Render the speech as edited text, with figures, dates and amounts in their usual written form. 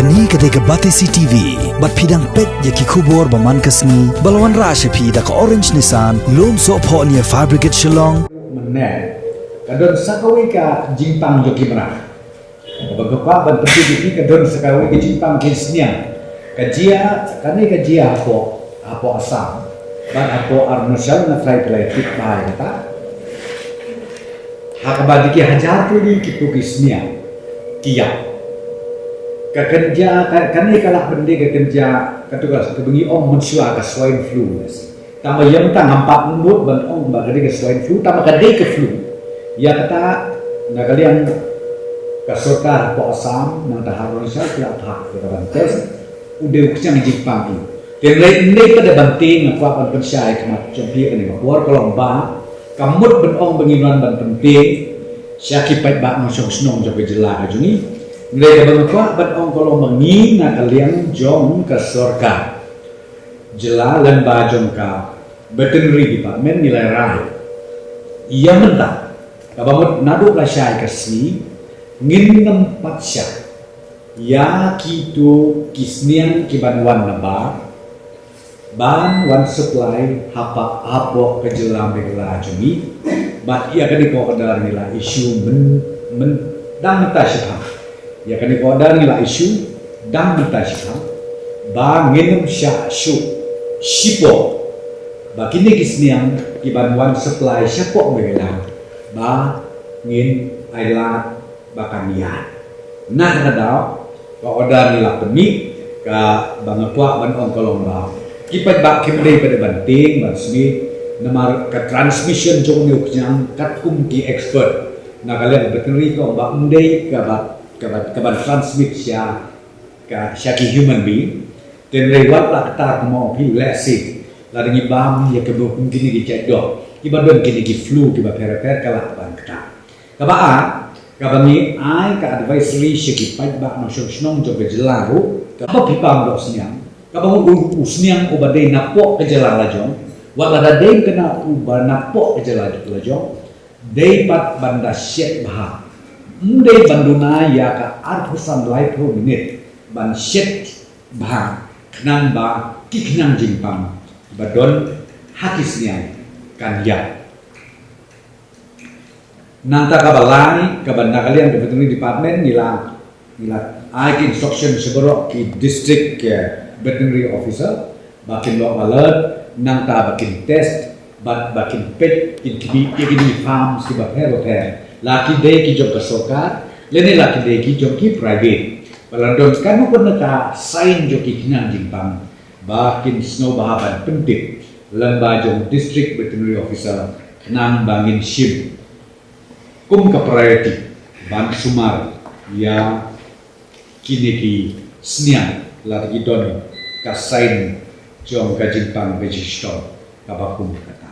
Kani ketika Batesi TV, bat pidang pet yaki kubur baman kasni, balawan rasha pi da ka orange nisan, lom so po niya fabricate shillong. Menek, kadon sakawi ka jingpang joki merah. Bagapa ban pergi di kadon sakawi ka jingpang kisnya. Kajia, kani kajia apo asam, ban apo arnosal na try play tip bahaya kata. Hakabadi ki hajar tu di kitu kisnya, kia. Kerja kani kalah benda kerja katugas kebengi ong mensua ke swine flu tambah yang tang hampat mut ban ong bagadi ke swine flu tambah kadai ke flu ya kata nak kalian kasorkar po asam nang taharon sya kira hak kira tes udah kucang jipang tu dan lain pada banting aku akan pensyai kemat jompi ni buat kalau ba kamut ban ong benginuan ban penting syaki pai ba masuk senong jaga jelah ajungi mereka bangkwa bat ong kalau mengi na kalian jom ke surga jelalan bajong ka veterinary department nilai rai ia mentah kabamut nadu lasyai kasih ngin nempat syak ya kitu kisnian kibanwan nabar ban wan supply hapa kejelam begala jumi bat ia kadi ko kadar nilai isu men dang tasya ya kan ko dar nila isu dang mentasya ba nginum sya shu sipo ba kini kisniang ibanwan supply siapa begala ba ngin aila bakanian nah kadao ko dar nila pemi ka bangapwa ban ong kolong ba kipat ba kimdei pada banting basmi namar ka transmission jong niuk jang kat kum ki expert na kalian veterinary ko ba undei ka ba kaban transmit siya ki human being dan lewat lah kata mau pi lesi lari ngibam ya kebo kini di cedok ibadon kini di flu kiba per kala ban kata kabaa kabani ai ka advisory syaki pai ba no snong jo bejelaru kaba pipam do sniang kaba usniang ubadai napok kejelar lajong wala dadai kena uba napok kejelar lajong dei pat banda syek bah Mundai banduna ya ka arthusan light pro minute ban shet bah nang ba kiknang jingpang badon hakisnya kan ya nanta kabalani kabanda kalian ke veterinary department nila ai instruction seboro ki district veterinary officer bakin lo alert nanta bakin test bakin pet in farm si bakero laki day ki job kasokar lene laki day ki job ki private balandon kanu pun naka sign jo ki kinang jingpang bakin snow bahaban penting lembajong district veterinary officer nang bangin ship kum ka priority ban sumar ya kini ki sniang lagi don ka sign jong ka jingpang register kabakum kata